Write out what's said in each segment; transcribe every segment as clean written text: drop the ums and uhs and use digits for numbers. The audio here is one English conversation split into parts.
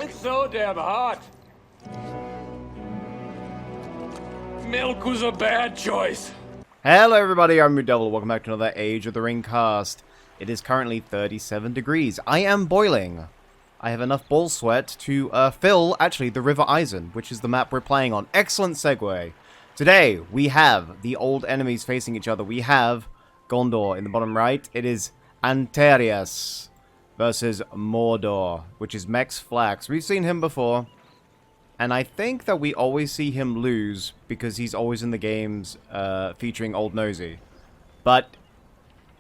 like so damn hot. Milk was a bad choice. Hello everybody, I'm RuudDevil. Welcome back to another Age of the Ring cast. It is currently 37 degrees. I am boiling. I have enough ball sweat to fill, actually, the River Eisen, which is the map we're playing on. Excellent segue. Today, we have the old enemies facing each other. We have Gondor in the bottom right. It is Antarius versus Mordor, which is Mex Flax. We've seen him before. And I think that we always see him lose because he's always in the games featuring Old Nosy. But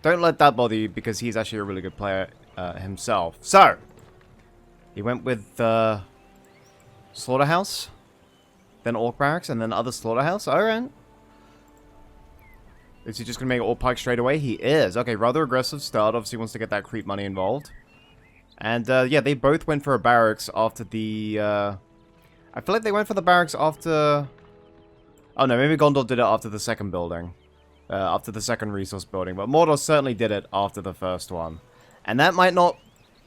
don't let that bother you because he's actually a really good player himself. So, he went with Slaughterhouse, then Orc Barracks, and then other Slaughterhouse. Alright. Is he just going to make it all pike straight away? He is. Okay, rather aggressive start. Obviously wants to get that creep money involved. And yeah, they both went for a barracks after the... I feel like they went for the barracks after... Oh no, maybe Gondor did it after the second building. After the second resource building. But Mordor certainly did it after the first one. And that might not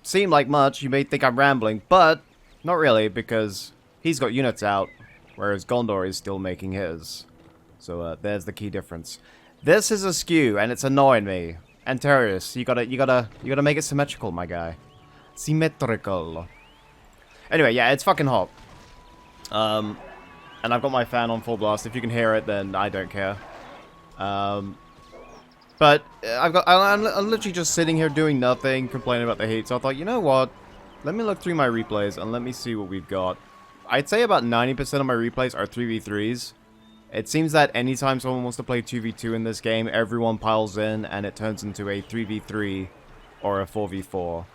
seem like much. You may think I'm rambling, but not really, because he's got units out, whereas Gondor is still making his. So there's the key difference. This is askew, and it's annoying me. Antarius, you gotta make it symmetrical, my guy. Symmetrical. Anyway, yeah, it's fucking hot. And I've got my fan on full blast. If you can hear it, then I don't care. But I'm literally just sitting here doing nothing, complaining about the heat. So I thought, you know what? Let me look through my replays and let me see what we've got. I'd say about 90% of my replays are 3v3s. It seems that anytime someone wants to play 2v2 in this game, everyone piles in and it turns into a 3v3 or a 4v4.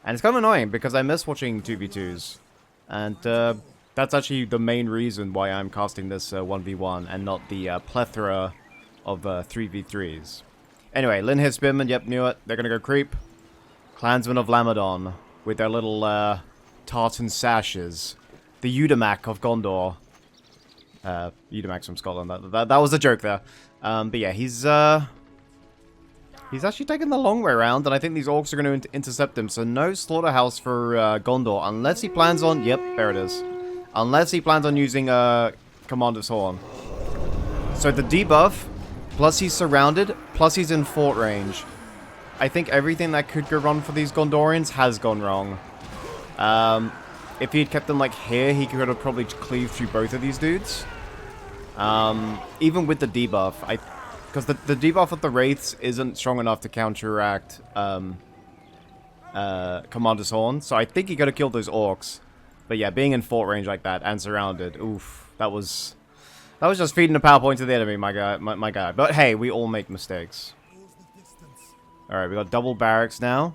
And it's kind of annoying because I miss watching 2v2s. And that's actually the main reason why I'm casting this 1v1 and not the plethora of 3v3s. Anyway, Linhith Spearman, yep, knew it. They're gonna go creep. Clansmen of Lamadon with their little tartan sashes. The Udamak of Gondor. Udamak's from Scotland. That was a joke there. But yeah, he's actually taking the long way around, and I think these orcs are going to intercept him. So no slaughterhouse for Gondor, unless he plans on... Yep, there it is. Unless he plans on using Commander's Horn. So the debuff, plus he's surrounded, plus he's in fort range. I think everything that could go wrong for these Gondorians has gone wrong. If he had kept them like here, he could have probably cleaved through both of these dudes. Even with the debuff, because the debuff of the Wraiths isn't strong enough to counteract Commander's Horn, so I think he could have killed those orcs. But yeah, being in fort range like that and surrounded, oof, that was just feeding the PowerPoint to the enemy, my guy. But hey, we all make mistakes. Alright, we got double barracks now.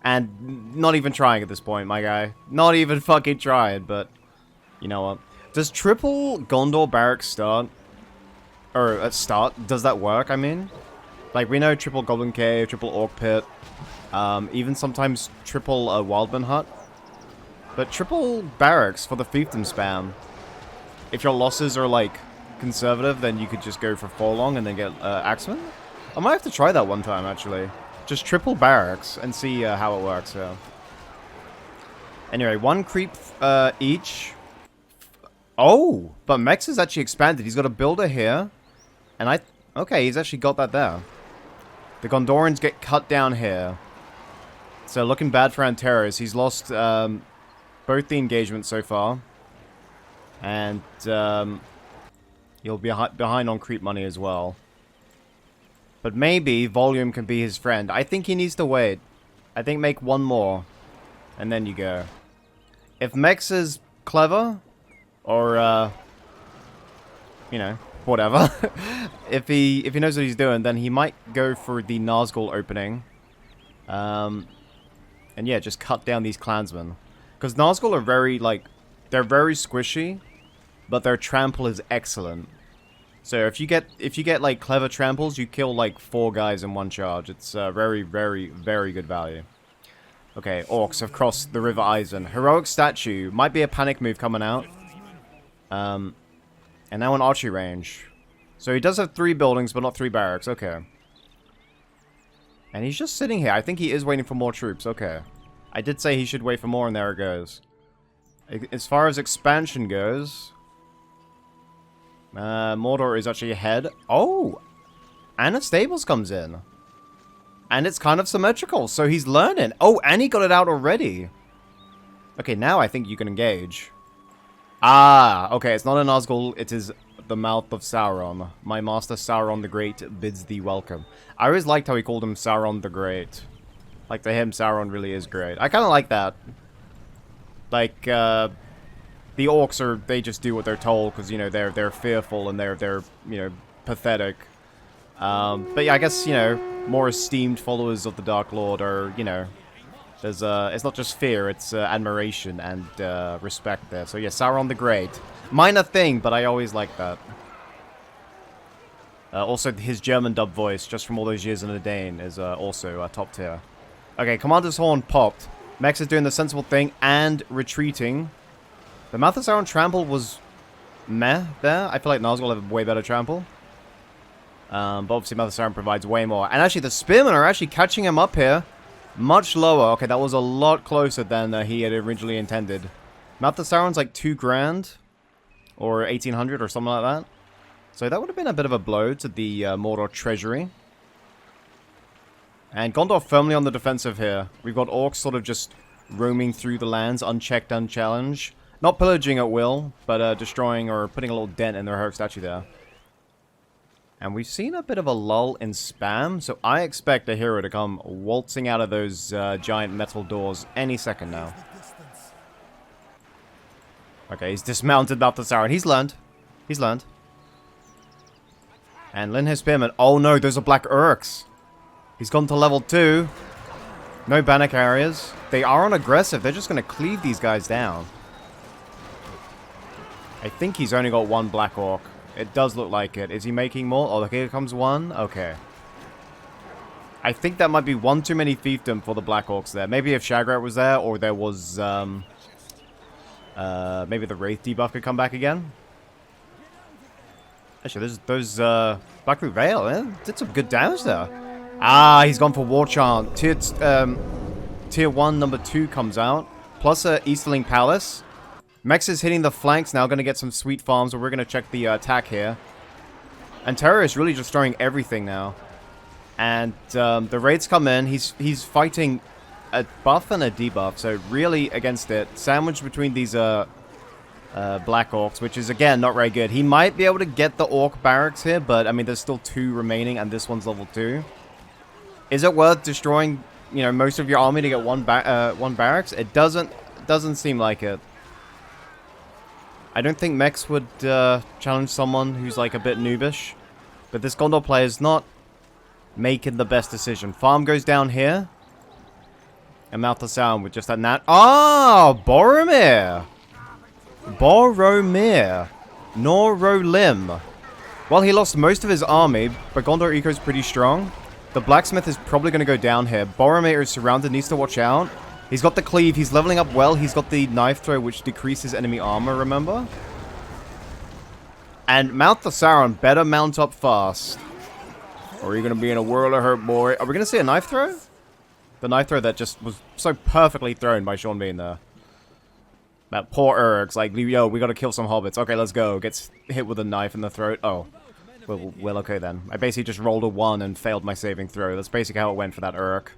And not even trying at this point, my guy. Not even fucking trying, but you know what? Does triple Gondor barracks start? Or start? Does that work, I mean? Like, we know triple Goblin Cave, triple Orc Pit, even sometimes triple Wildman Hut. But triple barracks for the fiefdom spam. If your losses are, like, conservative, then you could just go for Forlong and then get Axeman? I might have to try that one time, actually. Just triple barracks and see how it works, yeah. Anyway, one creep each. Oh, but Mex is actually expanded. He's got a builder here. And okay, he's actually got that there. The Gondorians get cut down here. So looking bad for Antarius. He's lost both the engagements so far. And he'll be behind on creep money as well. But maybe volume can be his friend. I think he needs to wait. I think make one more. And then you go. If Mex is clever, or, you know, whatever. if he knows what he's doing, then he might go for the Nazgul opening. And yeah, just cut down these clansmen. Because Nazgul are very, like, they're very squishy, but their trample is excellent. So if you get like clever tramples, you kill like 4 guys in one charge. It's very, very, very good value. Okay, orcs have crossed the River Eisen. Heroic statue might be a panic move coming out. And now an archery range. So he does have 3 buildings, but not 3 barracks. Okay. And he's just sitting here. I think he is waiting for more troops. Okay. I did say he should wait for more, and there it goes. As far as expansion goes, Mordor is actually ahead. Oh! And a Stables comes in. And it's kind of symmetrical, so he's learning. Oh, and he got it out already. Okay, now I think you can engage. Ah, okay, it's not an Nazgul, it is the mouth of Sauron. My master Sauron the Great bids thee welcome. I always liked how he called him Sauron the Great. Like, to him, Sauron really is great. I kind of like that. Like, the orcs they just do what they're told, because, you know, they're fearful and they're, you know, pathetic. But yeah, I guess, you know, more esteemed followers of the Dark Lord are, you know, there's, it's not just fear, it's admiration and respect there. So yeah, Sauron the Great. Minor thing, but I always like that. Also, his German dub voice, just from all those years in a Dane, is also top tier. Okay, Commander's Horn popped. Mex is doing the sensible thing and retreating. The Mouth of Sauron trample was meh there. I feel like Nazgul have a way better trample. But obviously Mouth of Sauron provides way more. And actually the Spearmen are actually catching him up here. Much lower. Okay, that was a lot closer than he had originally intended. Mouth of Sauron's like 2 grand. Or 1800 or something like that. So that would have been a bit of a blow to the Mordor treasury. And Gondor firmly on the defensive here. We've got orcs sort of just roaming through the lands, unchecked, unchallenged. Not pillaging at will, but destroying or putting a little dent in their heroic statue there. And we've seen a bit of a lull in spam, so I expect a hero to come waltzing out of those giant metal doors any second now. Okay, he's dismounted Mouth of Sauron. He's learned. He's learned. And Lin his Spearman. Oh no, those are Black Urks. He's gone to level 2. No banner carriers. They are on aggressive. They're just going to cleave these guys down. I think he's only got 1 Black Orc. It does look like it. Is he making more? Oh, here comes 1. Okay. I think that might be 1 too many fiefdom for the Black Orcs there. Maybe if Shagrat was there, or there was, maybe the Wraith debuff could come back again. Actually, those Black Root Veil, did some good damage there. Ah, he's gone for War Chant. Tier 1, number 2 comes out. Plus Easterling Palace. Mex is hitting the flanks now, going to get some sweet farms, but we're going to check the attack here. And Terror is really just throwing everything now. And the raids come in. He's fighting a buff and a debuff, so really against it. Sandwiched between these Black Orcs, which is, again, not very good. He might be able to get the Orc barracks here, but, I mean, there's still 2 remaining, and this one's level 2. Is it worth destroying, you know, most of your army to get one barracks? It doesn't seem like it. I don't think Mex would challenge someone who's like a bit noobish. But this Gondor player is not making the best decision. Farm goes down here. And Mouth of Sauron with just that nat. Ah, Boromir. Boromir. Norolim. Well, he lost most of his army, but Gondor eco's pretty strong. The blacksmith is probably going to go down here. Boromir is surrounded, needs to watch out. He's got the cleave, he's leveling up well. He's got the knife throw, which decreases enemy armor, remember? And Mouth of Sauron better mount up fast. Or are you going to be in a world of hurt, boy? Are we going to see a knife throw? The knife throw that just was so perfectly thrown by Sean Bean there. That poor Urg's like, yo, we got to kill some hobbits. Okay, let's go. Gets hit with a knife in the throat. Oh. Well, okay then. I basically just rolled a 1 and failed my saving throw. That's basically how it went for that Urk.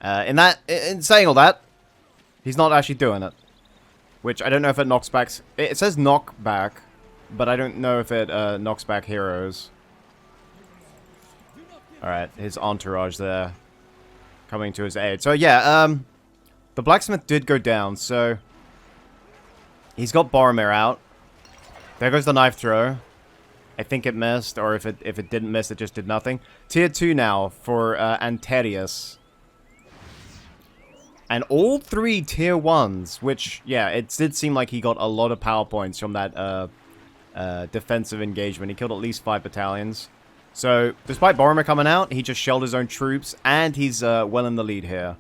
In saying all that, he's not actually doing it. Which, I don't know if it knocks back... It says knock back, but I don't know if it knocks back heroes. Alright, his entourage there. Coming to his aid. So yeah, the blacksmith did go down, so... He's got Boromir out. There goes the knife throw. I think it missed, or if it didn't miss, it just did nothing. Tier 2 now for Antarius. And all 3 tier 1s, which, yeah, it did seem like he got a lot of power points from that defensive engagement. He killed at least 5 battalions. So, despite Boromir coming out, he just shelled his own troops, and he's well in the lead here.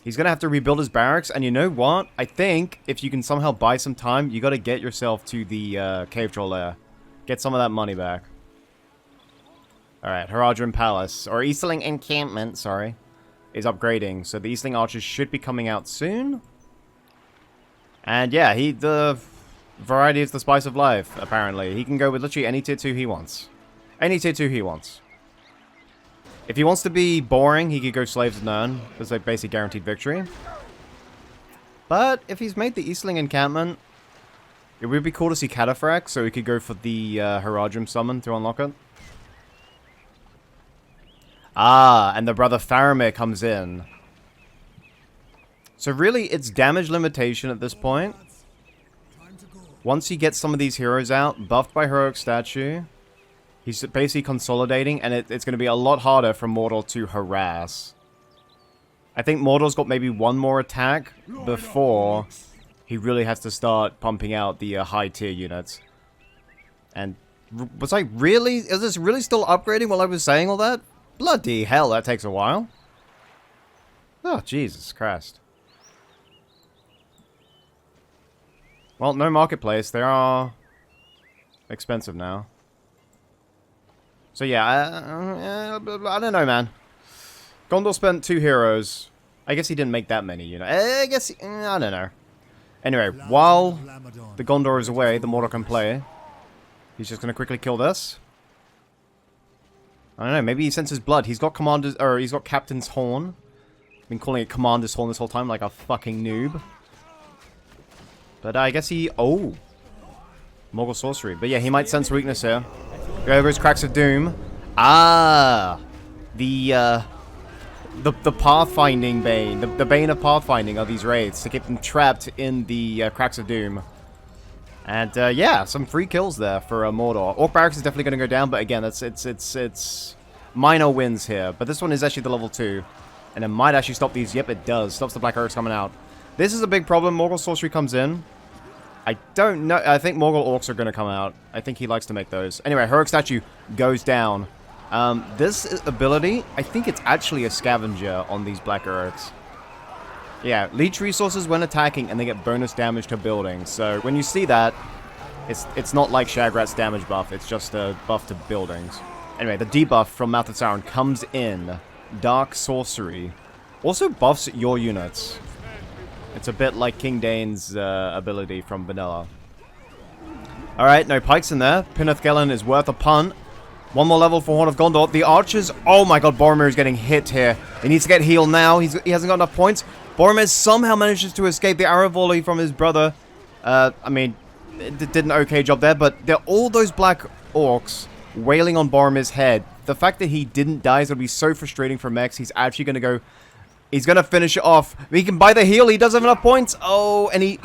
He's going to have to rebuild his barracks, and you know what? I think if you can somehow buy some time, you got to get yourself to the cave troll lair. Get some of that money back. Alright, Haradrim Palace, or Easterling Encampment, sorry. is upgrading. So the Eastling Archers should be coming out soon. And yeah, the variety is the spice of life, apparently. He can go with literally any tier 2 he wants. Any tier 2 he wants. If he wants to be boring, he could go Slaves of Nirn. There's like basically guaranteed victory. But if he's made the Eastling encampment, it would be cool to see Cataphract, so we could go for the Haradrim summon to unlock it. Ah, and the brother Faramir comes in. So really, it's damage limitation at this point. Once he gets some of these heroes out, buffed by Heroic Statue, he's basically consolidating, and it's going to be a lot harder for Mordor to harass. I think Mordor's got maybe one more attack before he really has to start pumping out the high tier units. And was I really... Is this really still upgrading while I was saying all that? Bloody hell, that takes a while. Oh, Jesus Christ. Well, no marketplace. They are expensive now. So yeah, I don't know, man. Gondor spent 2 heroes. I guess he didn't make that many, you know. I guess... I don't know. Anyway, while the Gondor is away, the Mordor can play. He's just going to quickly kill this. I don't know, maybe he senses blood. He's got Commander's... Or he's got Captain's Horn. I've been calling it Commander's Horn this whole time like a fucking noob. But I guess he... Oh. Morgul Sorcery. But yeah, he might sense weakness here. There goes Cracks of Doom. Ah. The pathfinding Bane. The Bane of pathfinding are these raids to keep them trapped in the Cracks of Doom. And yeah, some free kills there for Mordor. Orc Barracks is definitely going to go down, but again, it's minor wins here. But this one is actually the level 2. And it might actually stop these. Yep, it does. Stops the Black Orcs coming out. This is a big problem. Morgul Sorcery comes in. I don't know. I think Morgul Orcs are going to come out. I think he likes to make those. Anyway, Heroic Statue goes down. This ability, I think it's actually a scavenger on these Black Orcs. Yeah, leech resources when attacking, and they get bonus damage to buildings. So when you see that, it's not like Shagrat's damage buff. It's just a buff to buildings. Anyway, the debuff from Mouth of Sauron comes in. Dark Sorcery. Also buffs your units. It's a bit like King Dane's ability from Vanilla. Alright, no pikes in there. Pinneth Gelen is worth a punt. One more level for Horn of Gondor. The archers... Oh my god, Boromir is getting hit here. He needs to get healed now. He hasn't got enough points. Boromir somehow manages to escape the arrow volley from his brother. I mean, did an okay job there, but there are all those black orcs wailing on Boromir's head. The fact that he didn't die is going to be so frustrating for Mex. He's actually going to go... He's going to finish it off. He can buy the heal. He does have enough points. Oh, and he...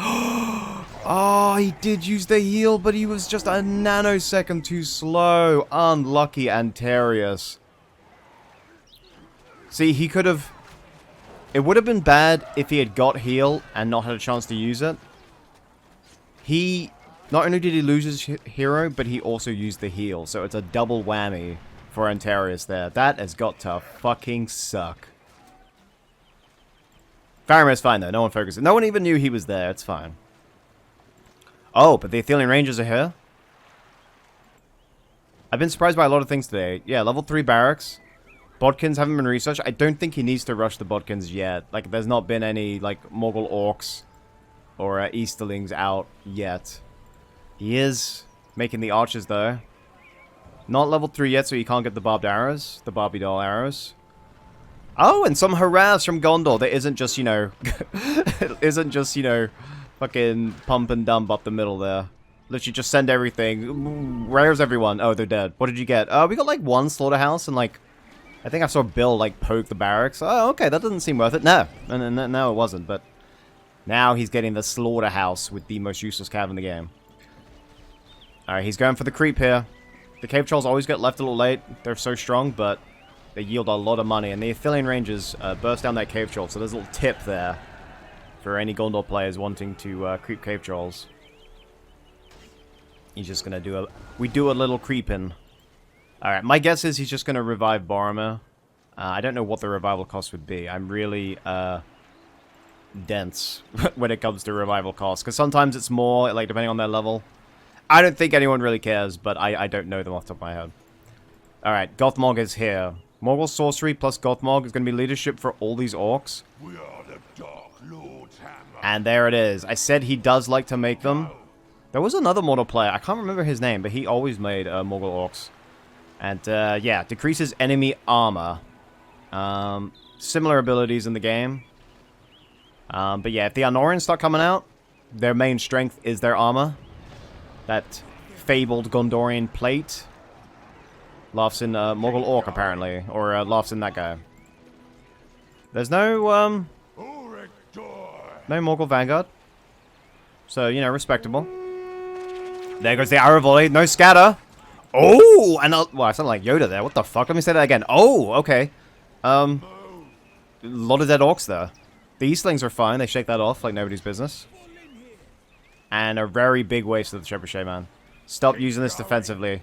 Oh, he did use the heal, but he was just a nanosecond too slow. Unlucky Antarius. See, he could have... It would have been bad if he had got heal and not had a chance to use it. He... Not only did he lose his hero, but he also used the heal. So it's a double whammy for Antarius there. That has got to fucking suck. Faramir's fine though. No one focuses. No one even knew he was there. It's fine. Oh, but the Athelian Rangers are here. I've been surprised by a lot of things today. Yeah, level 3 barracks. Bodkins haven't been researched. I don't think he needs to rush the Bodkins yet. Like, there's not been any, like, Morgul Orcs or Easterlings out yet. He is making the archers, though. Not level 3 yet, so you can't get the barbed arrows. The Barbie doll arrows. Oh, and some harass from Gondor. That isn't just, you know... isn't just, you know... Fucking pump and dump up the middle there. Literally just send everything. Where's everyone? Oh, they're dead. What did you get? We got, like, 1 slaughterhouse and, like... I think I saw Bill, like, poke the barracks. Oh, okay, that doesn't seem worth it. No, it wasn't, but... Now he's getting the slaughterhouse with the most useless cav in the game. Alright, he's going for the creep here. The cave trolls always get left a little late. They're so strong, but they yield a lot of money. And the Athelian Rangers burst down that cave troll, so there's a little tip there for any Gondor players wanting to creep cave trolls. He's just gonna do a... We do a little creeping. Alright, my guess is he's just gonna revive Boromir. I don't know what the revival cost would be. I'm really, dense when it comes to revival costs. Because sometimes it's more, like, depending on their level. I don't think anyone really cares, but I don't know them off the top of my head. Alright, Gothmog is here. Morgul sorcery plus Gothmog is going to be leadership for all these orcs. We are the Dark Lord's hammer. And there it is. I said he does like to make them. There was another Mordor player. I can't remember his name, but he always made Morgul orcs. And, yeah, decreases enemy armor. Similar abilities in the game. But yeah, if the Anorians start coming out, their main strength is their armor. That fabled Gondorian plate. Laughs in Morgul Orc, apparently. Or laughs in that guy. There's no, no Morgul Vanguard. So, you know, respectable. There goes the arrow volley. No scatter. Oh! And well, I sound like Yoda there. What the fuck? Let me say that again. Oh, okay. A lot of dead orcs there. The Eastlings are fine. They shake that off like nobody's business. And a very big waste of the Trebuchet, man. Stop using this defensively.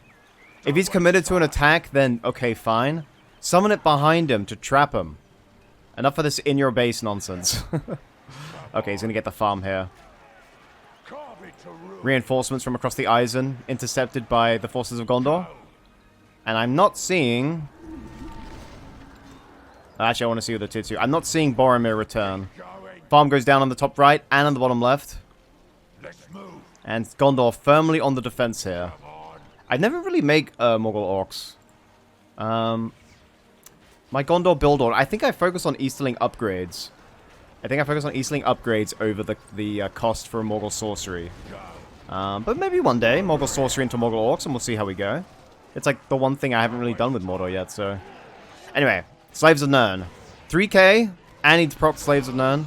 If he's committed to an attack, then okay, fine. Summon it behind him to trap him. Enough of this in-your-base nonsense. Okay, he's gonna get the farm here. Reinforcements from across the Eisen, intercepted by the forces of Gondor. And I'm not seeing... Actually, I want to see the tier 2. I'm not seeing Boromir return. Farm goes down on the top right and on the bottom left. And Gondor firmly on the defense here. I never really make Morgul orcs. My Gondor build order. I think I focus on Easterling upgrades. Over the cost for Morgul sorcery. But maybe one day, Morgul sorcery into Morgul orcs, and we'll see how we go. It's like the one thing I haven't really done with Mordor yet, so... Anyway, Slaves of Nirn. 3k, and he's proc Slaves of Nirn.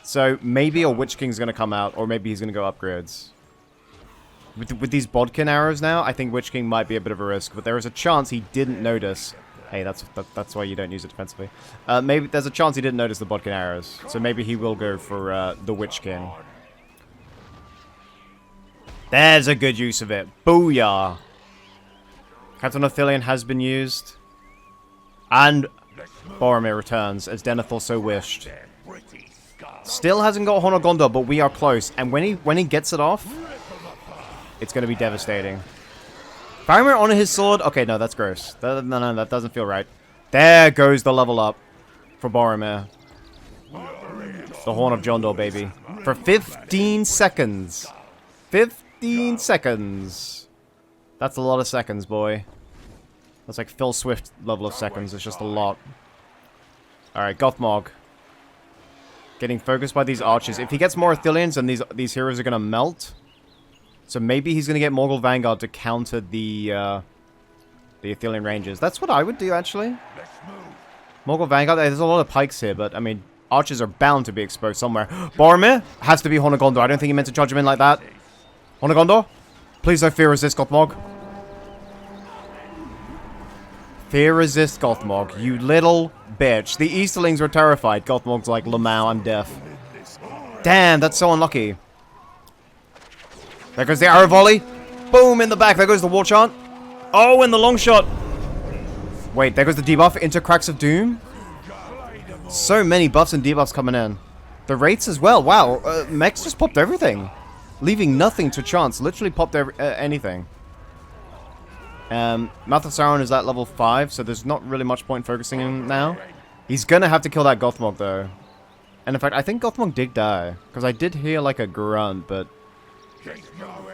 So maybe a Witch King's going to come out, or maybe he's going to go upgrades. With these Bodkin arrows now, I think Witch King might be a bit of a risk, but there is a chance he didn't notice... Hey, that's why you don't use it defensively. Maybe there's a chance he didn't notice the Bodkin arrows, so maybe he will go for the Witch King. There's a good use of it. Booyah! Captain Othilion has been used. And Boromir returns, as Denethor so wished. Still hasn't got Horn of Gondor, but we are close. And when he gets it off, it's going to be devastating. Faramir on his sword? Okay, no, that's gross. No, that doesn't feel right. There goes the level up for Boromir. The Horn of Gondor, baby. For 15 seconds. 15 seconds. That's a lot of seconds, boy. That's like Phil Swift level of seconds. It's just a lot. Alright, Gothmog. Getting focused by these archers. If he gets more Athilians, then these heroes are going to melt. So maybe he's going to get Morgul Vanguard to counter the Athelian Rangers. That's what I would do, actually. Morgul Vanguard. There's a lot of pikes here, but, I mean, archers are bound to be exposed somewhere. Boromir has to be Horn of Gondor. I don't think he meant to charge him in like that. Horn of Gondor? Please don't fear resist, Gothmog. Fear resist, Gothmog. You little bitch. The Easterlings were terrified. Gothmog's like, Lamau, I'm deaf. Damn, that's so unlucky. There goes the arrow volley. Boom, in the back. There goes the war chant. Oh, and the long shot. Wait, there goes the debuff into Cracks of Doom. So many buffs and debuffs coming in. The rates as well. Wow, Mechs just popped everything. Leaving nothing to chance. Literally popped anything. Mouth of Sauron is at level 5, so there's not really much point focusing him now. He's gonna have to kill that Gothmog, though. And in fact, I think Gothmog did die. Because I did hear, like, a grunt, but...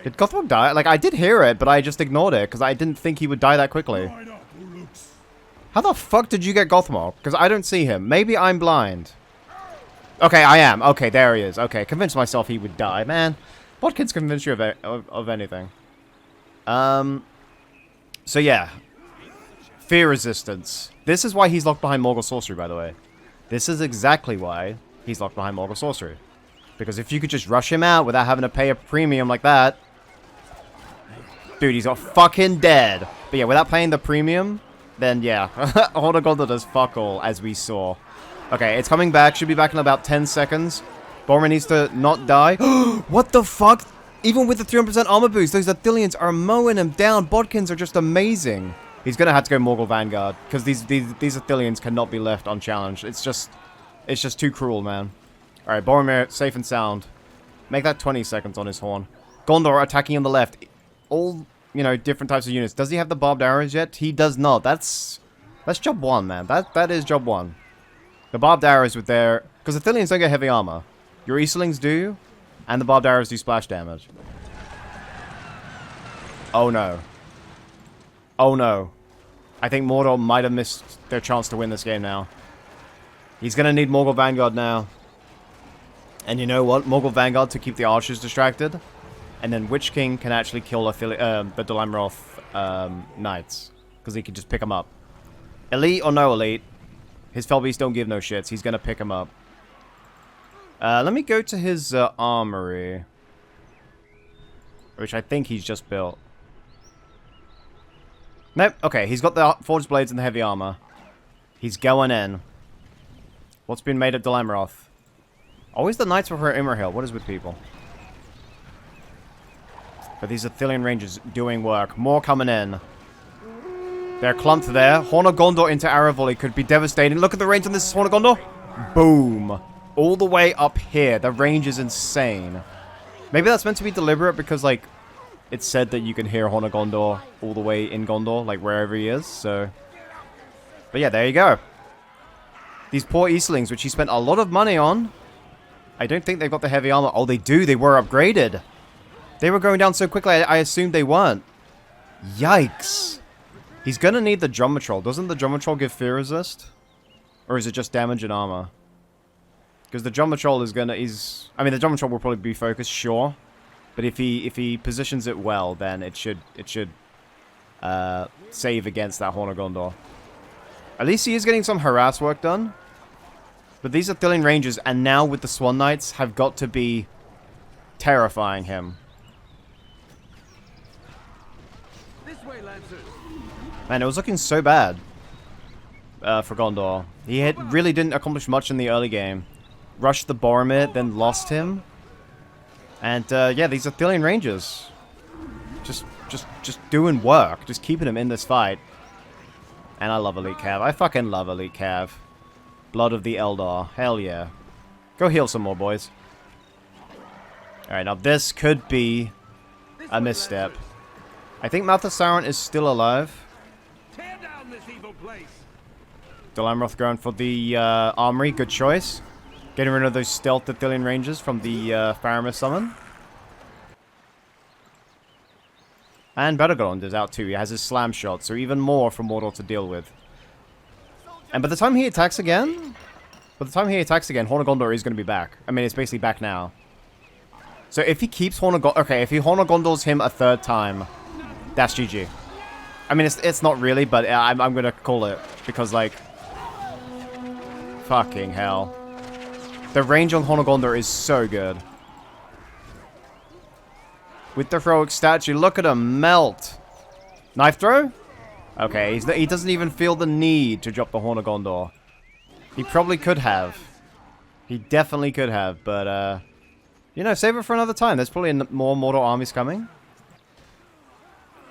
Did Gothmog die? Like, I did hear it, but I just ignored it, because I didn't think he would die that quickly. How the fuck did you get Gothmog? Because I don't see him. Maybe I'm blind. Okay, I am. Okay, there he is. Okay, convinced myself he would die. Man, what kids convince you of anything? So yeah. Fear resistance. This is why he's locked behind Morgul Sorcery, by the way. This is exactly why he's locked behind Morgul Sorcery. Because if you could just rush him out without having to pay a premium like that... Dude, he's got fucking dead. But yeah, without paying the premium, then yeah. Horn of Gondor does fuck all, as we saw. Okay, it's coming back. Should be back in about 10 seconds. Boromir needs to not die. What the fuck? Even with the 300% armor boost, those Athilians are mowing him down. Bodkins are just amazing. He's gonna have to go Morgul Vanguard. Because these Athilians cannot be left unchallenged. It's just too cruel, man. Alright, Boromir, safe and sound. Make that 20 seconds on his horn. Gondor attacking on the left. All, you know, different types of units. Does he have the barbed arrows yet? He does not. That's That's job 1, man. That is job 1. The barbed arrows with their... Because the Thillians don't get heavy armor. Your Easterlings do, and the barbed arrows do splash damage. Oh no. Oh no. I think Mordor might have missed their chance to win this game now. He's going to need Morgul Vanguard now. And you know what? Morgul Vanguard to keep the archers distracted. And then Witch King can actually kill the Dol Amroth knights. Because he can just pick them up. Elite or no elite, his Felbeasts don't give no shits. He's going to pick them up. Let me go to his armory. Which I think he's just built. Nope. Okay, he's got the forged blades and the heavy armor. He's going in. What's been made at Dol Amroth? Always the knights prefer Imrahil. What is with people? But these are Thillian Rangers doing work. More coming in. They're clumped there. Horn of Gondor into arrow volley could be devastating. Look at the range on this Horn of Gondor. Boom. All the way up here. The range is insane. Maybe that's meant to be deliberate because, like, it's said that you can hear Horn of Gondor all the way in Gondor, like, wherever he is, so... But yeah, there you go. These poor Eastlings, which he spent a lot of money on. I don't think they've got the heavy armor. Oh, they do. They were upgraded. They were going down so quickly, I assumed they weren't. Yikes. He's gonna need the Drum Patrol. Doesn't the Drum Patrol give fear resist? Or is it just damage and armor? Because the Drum Patrol is gonna... I mean, the Drum Patrol will probably be focused, sure. But if he positions it well, then it should save against that Horn of Gondor. At least he is getting some harass work done. But these are Thillian Rangers, and now with the Swan Knights, have got to be terrifying him. This way, Lancers. Man, it was looking so bad for Gondor. He really didn't accomplish much in the early game. Rushed the Boromir, then lost him. And yeah, these are Thillian Rangers. Just doing work. Just keeping him in this fight. And I love Elite Cav. I fucking love Elite Cav. Blood of the Eldar. Hell yeah. Go heal some more, boys. Alright, now this could be a misstep. I think Mouth of Sauron is still alive. Tear down this evil place. Dol Amroth going for the armory. Good choice. Getting rid of those stealth Thillian Rangers from the Faramir summon. And Beregond is out too. He has his slam shot, so even more for Mordor to deal with. And by the time he attacks again... Horn of Gondor is going to be back. I mean, it's basically back now. So if he keeps Horn of Gondor... Okay, if he Horn of Gondors him a third time, that's GG. I mean, it's not really, but I'm going to call it. Because, like... Fucking hell. The range on Horn of Gondor is so good. With the heroic statue, look at him melt. Knife throw? Okay, he doesn't even feel the need to drop the Horn of Gondor. He probably could have. He definitely could have, but, you know, save it for another time. There's probably more Mordor armies coming.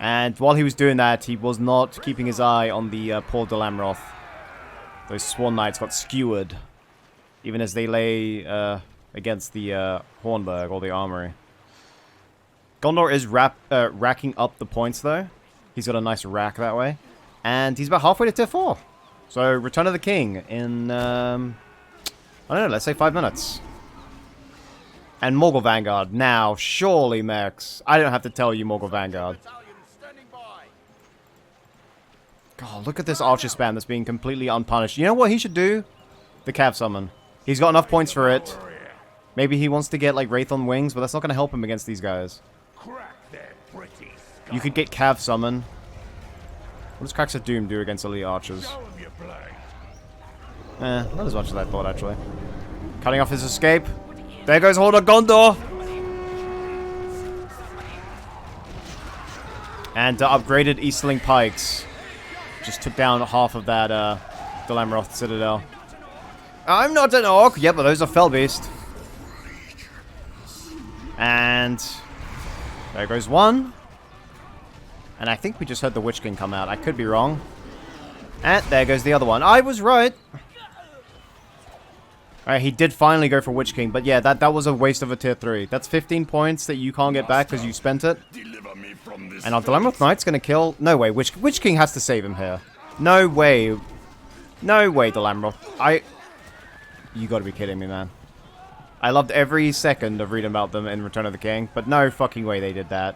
And while he was doing that, he was not keeping his eye on the poor Dol Amroth. Those Swan Knights got skewered. Even as they lay against the Hornburg, or the armory. Gondor is racking up the points, though. He's got a nice rack that way. And he's about halfway to tier 4. So, Return of the King in, I don't know, let's say 5 minutes. And Morgul Vanguard. Now, surely, Max. I don't have to tell you Morgul Vanguard. God, look at this archer spam that's being completely unpunished. You know what he should do? The Cav Summon. He's got enough points for it. Maybe he wants to get, like, Wraith on Wings, but that's not going to help him against these guys. You could get Cav Summon. What does Cracks of Doom do against elite archers? Not as much as I thought, actually. Cutting off his escape. There goes Horn of Gondor! And upgraded Eastling Pikes. Just took down half of that Dol Amroth Citadel. I'm not an orc! Yeah, but those are Felbeast. And there goes one. And I think we just heard the Witch King come out. I could be wrong. And there goes the other one. I was right. Alright, he did finally go for Witch King. But yeah, that was a waste of a tier 3. That's 15 points that you can't get back because you spent it. And our Dol Amroth Knight's going to kill... No way, Witch King has to save him here. No way. No way, the Lamroth. You gotta be kidding me, man. I loved every second of reading about them in Return of the King, but no fucking way they did that.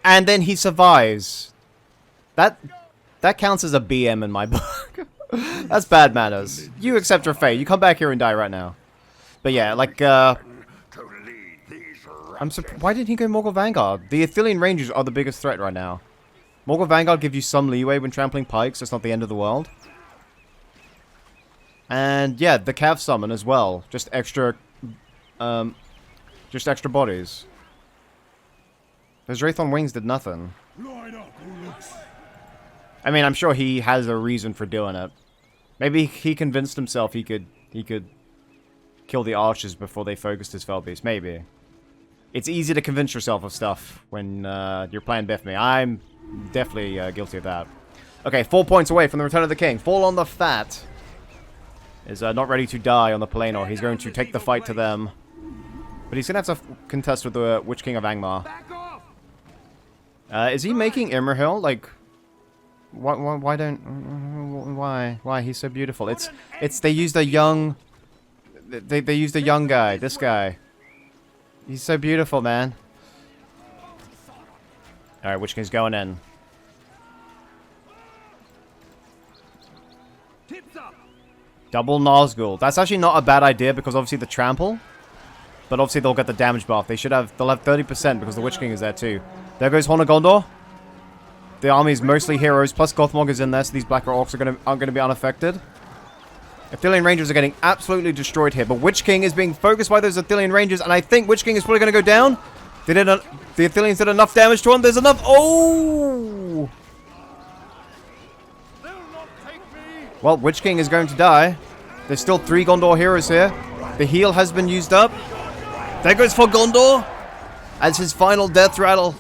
And then he survives. That counts as a BM in my book. That's bad manners. You accept your fate. You come back here and die right now. But yeah, like, why didn't he go Morgul Vanguard? The Athelian Rangers are the biggest threat right now. Morgul Vanguard gives you some leeway when trampling pikes. It's not the end of the world. And yeah, the Cav Summon as well. Just extra bodies. Those Wraith on Wings did nothing. I mean, I'm sure he has a reason for doing it. Maybe he convinced himself he could kill the archers before they focused his Fell Beast. Maybe. It's easy to convince yourself of stuff when you're playing Biff Me. I'm definitely guilty of that. Okay, 4 points away from the Return of the King. Fall on the Fat is not ready to die on the Pelennor. He's going to take the fight to them. But he's going to have to contest with the Witch King of Angmar. Is he making Imrahil? Like, why don't... Why? He's so beautiful. They used a young... They used a young guy. This guy. He's so beautiful, man. Alright, Witch King's going in. Double Nazgul. That's actually not a bad idea because obviously the trample. But obviously they'll get the damage buff. They'll have 30% because the Witch King is there too. There goes Horn of Gondor. The army is mostly heroes, plus Gothmog is in there, so these Blacker Orcs aren't gonna be unaffected. Athelian Rangers are getting absolutely destroyed here, but Witch King is being focused by those Athelian Rangers, and I think Witch King is probably gonna go down. The Athelians did enough damage to him. There's enough. Oh! Well, Witch King is going to die. There's still 3 Gondor heroes here. The heal has been used up. There goes for Gondor. As his final death rattle,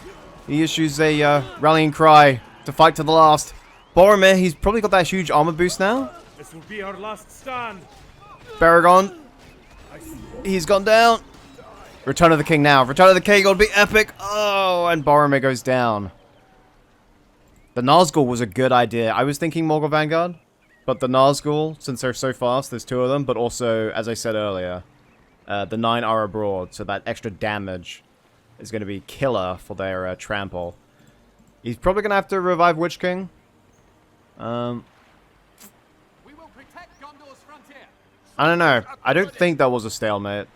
he issues a rallying cry to fight to the last. Boromir, he's probably got that huge armor boost now. This will be our last stand. Baragon, he's gone down. Return of the King now. Return of the King will be epic. Oh, and Boromir goes down. The Nazgul was a good idea. I was thinking Morgul Vanguard. But the Nazgul, since they're so fast, there's 2 of them. But also, as I said earlier, the 9 are abroad. So that extra damage is going to be killer for their trample. He's probably going to have to revive Witch King. We will protect Gondor's frontier. I don't know. I don't think that was a stalemate.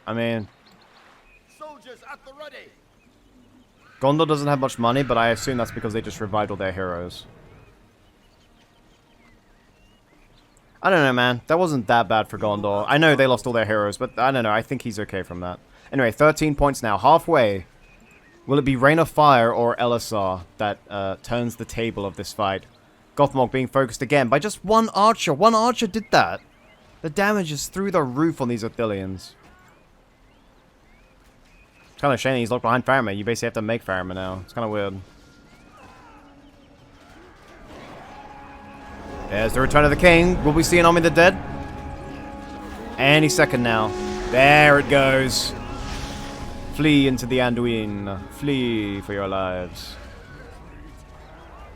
I mean... Soldiers at the ready. Gondor doesn't have much money, but I assume that's because they just revived all their heroes. I don't know, man. That wasn't that bad for Gondor. I know they lost all their heroes, but I don't know. I think he's okay from that. Anyway, 13 points now. Halfway. Will it be Rain of Fire or LSR that turns the table of this fight? Gothmog being focused again by just 1 archer. 1 archer did that. The damage is through the roof on these Athelians. It's kind of shame he's locked behind Faramir. You basically have to make Faramir now. It's kind of weird. There's the Return of the King. Will we see an Army of the Dead? Any second now. There it goes. Flee into the Anduin. Flee for your lives.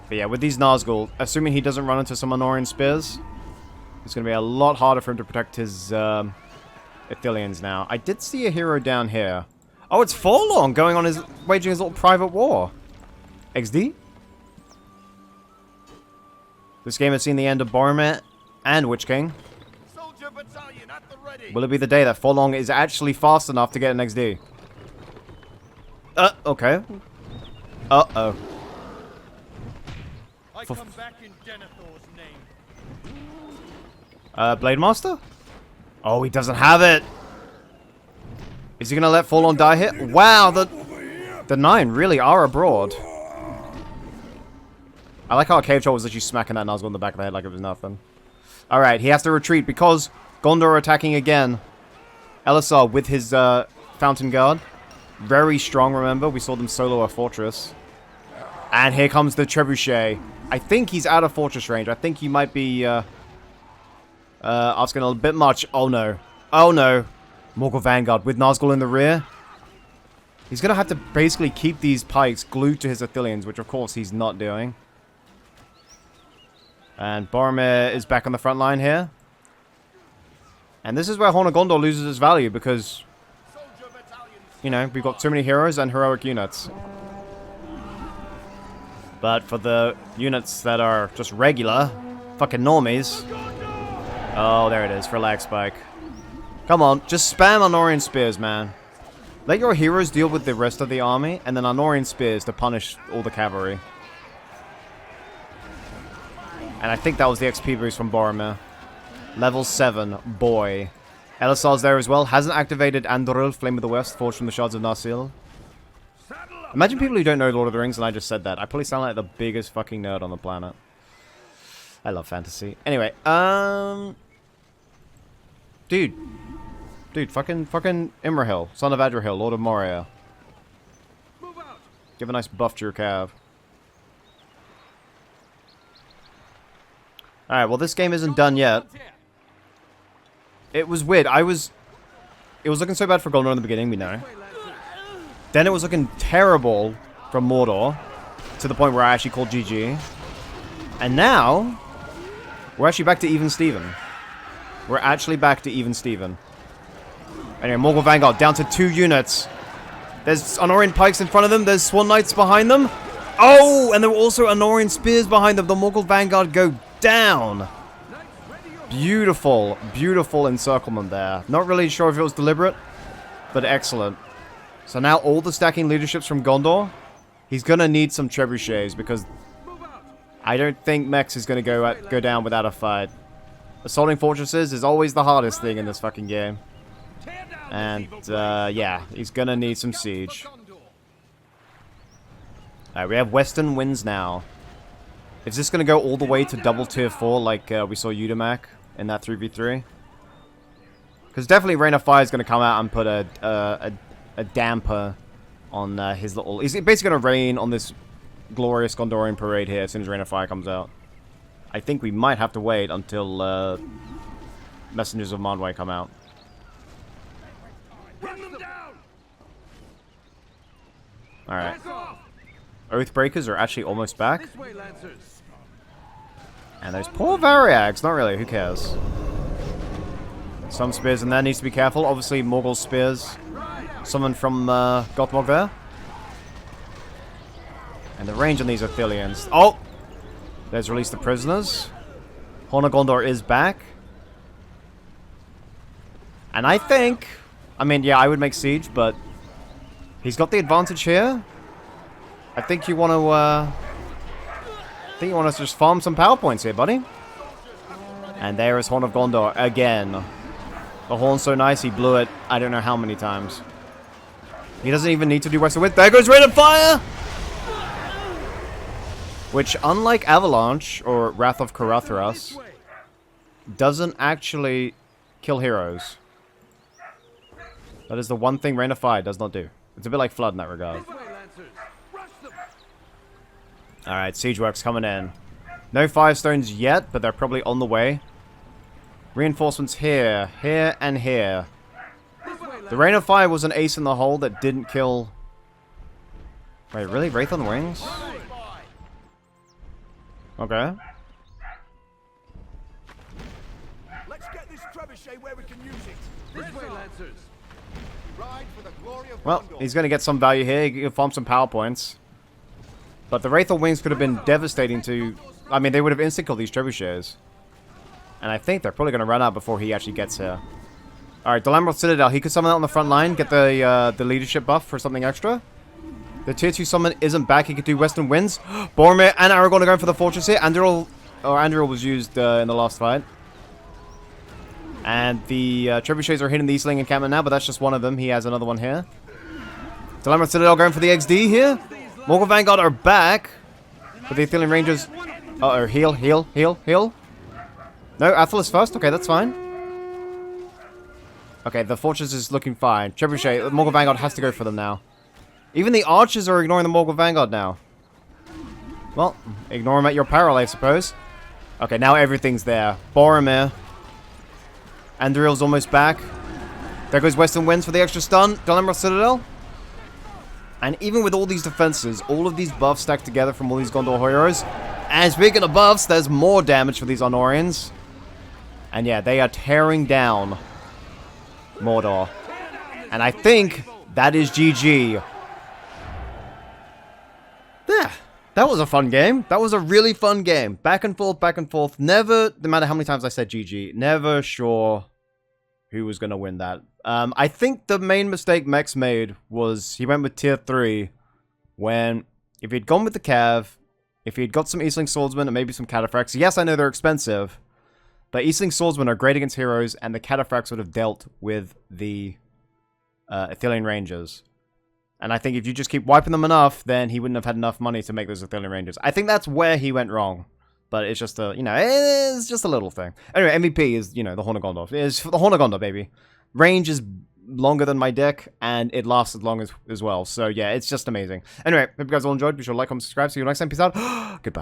But yeah, with these Nazgul, assuming he doesn't run into some Anorian spears, it's going to be a lot harder for him to protect his Athelians now. I did see a hero down here. Oh, it's Forlorn going on waging his little private war. XD? This game has seen the end of Boromir and Witch King. Soldier battalion at the ready. Will it be the day that Forlong is actually fast enough to get an XD? Okay. Uh-oh. I come back in Denethor's name. Blade Master? Oh, he doesn't have it. Is he gonna let Forlong die here? Wow, the 9 really are abroad. I like how a cave troll was literally smacking that Nazgul in the back of the head like it was nothing. Alright, he has to retreat because Gondor are attacking again. LSR with his Fountain Guard. Very strong, remember? We saw them solo a fortress. And here comes the Trebuchet. I think he's out of fortress range. I think he might be asking a little bit much. Oh no. Oh no. Morgul Vanguard with Nazgul in the rear. He's going to have to basically keep these pikes glued to his Athelians, which of course he's not doing. And Boromir is back on the front line here. And this is where Horn of Gondor loses its value because, you know, we've got too many heroes and heroic units. But for the units that are just regular, fucking normies. Oh, there it is, for lag spike. Come on, just spam Anorian Spears, man. Let your heroes deal with the rest of the army, and then Anorian Spears to punish all the cavalry. And I think that was the XP boost from Boromir. Level 7, boy. Elisar's there as well. Hasn't activated Andoril, Flame of the West, Forged from the Shards of Narsil. Imagine people who don't know Lord of the Rings and I just said that. I probably sound like the biggest fucking nerd on the planet. I love fantasy. Anyway, Dude, fucking Imrahil, son of Adrahil, Lord of Moria. Give a nice buff to your cav. Alright, well this game isn't done yet. It was weird. It was looking so bad for Gondor in the beginning, we know. Then it was looking terrible from Mordor, to the point where I actually called GG. And now, we're actually back to even Steven. We're actually back to even Steven. Anyway, Morgul Vanguard down to 2 units. There's Anorian Pikes in front of them. There's Swan Knights behind them. Oh, and there were also Anorian Spears behind them. The Morgul Vanguard go down. Beautiful, beautiful encirclement there. Not really sure if it was deliberate, but excellent. So now all the stacking leaderships from Gondor, he's going to need some trebuchets because I don't think Mex is going to go down without a fight. Assaulting fortresses is always the hardest thing in this fucking game. And, yeah, he's going to need some siege. Alright, we have Western Winds now. Is this going to go all the way to double tier 4 like we saw Udamak in that 3v3? Because definitely Rain of Fire is going to come out and put a damper on his little... He's basically going to rain on this glorious Gondorian parade here as soon as Rain of Fire comes out. I think we might have to wait until Messengers of Mondway come out. Alright. Oathbreakers are actually almost back. And those poor Variags. Not really, who cares? Some spears in there, needs to be careful. Obviously, Morgul spears. Someone from Gothmog there. And the range on these Athelians. Oh! There's Release the Prisoners. Horn of Gondor is back. And I think... I mean, yeah, I would make Siege, but... He's got the advantage here. I think you want to, just farm some power points here, buddy. And there is Horn of Gondor again. The horn's so nice, he blew it I don't know how many times. He doesn't even need to do Western Wind. There goes Rain of Fire! Which, unlike Avalanche, or Wrath of Karathras, doesn't actually kill heroes. That is the one thing Rain of Fire does not do. It's a bit like Flood in that regard. Alright, Siege Works coming in. No Firestones yet, but they're probably on the way. Reinforcements here, here, and here. The Rain of Fire was an ace in the hole that didn't kill... Wait, really? Wraith on Wings? Okay. Let's get this trebuchet where we can use it. This way, Lancers. Ride for the glory of Well, Gondor. he's going to get some value here. He can farm some power points. But the Wraith on Wings could have been devastating to... I mean, they would have instant-killed these trebuchets. And I think they're probably going to run out before he actually gets here. Alright, Delamroth Citadel. He could summon that on the front line, get the leadership buff for something extra. The tier 2 summon isn't back. He could do Western Winds. Boromir and Aragorn are going for the fortress here. Anduril was used in the last fight. And the trebuchets are hitting the Eastling encampment now, but that's just one of them. He has another one here. Delamroth Citadel going for the XD here. Morgul Vanguard are back. But the Athelian Rangers... Uh-oh, heal. No, Athel is first. Okay, that's fine. Okay, the fortress is looking fine. Trebuchet, Morgul Vanguard has to go for them now. Even the archers are ignoring the Morgul Vanguard now. Well, ignore them at your peril, I suppose. Okay, now everything's there. Boromir. Anduril's almost back. There goes Western Winds for the extra stun. Delamroth Citadel. And even with all these defenses, all of these buffs stacked together from all these Gondor heroes, And speaking of buffs, there's more damage for these Honorians. And yeah, they are tearing down Mordor. And I think that is GG. Yeah, that was a fun game. That was a really fun game. Back and forth, back and forth. Never, no matter how many times I said GG, never sure who was going to win that. I think the main mistake Mex made was he went with tier 3 when, if he'd gone with the Cav, if he'd got some Eastling Swordsmen and maybe some Cataphracts, yes, I know they're expensive, but Eastling Swordsmen are great against heroes, and the Cataphracts would have dealt with the Ithilien Rangers. And I think if you just keep wiping them enough, then he wouldn't have had enough money to make those Ithilien Rangers. I think that's where he went wrong. But it's just a, it's just a little thing. Anyway, MVP is, the Horn of Gondor. It's the Horn of Gondor, baby. Range is longer than my deck, and it lasts as long as well. So yeah, it's just amazing. Anyway, hope you guys all enjoyed. Be sure to like, comment, subscribe. See you next time. Peace out. Goodbye.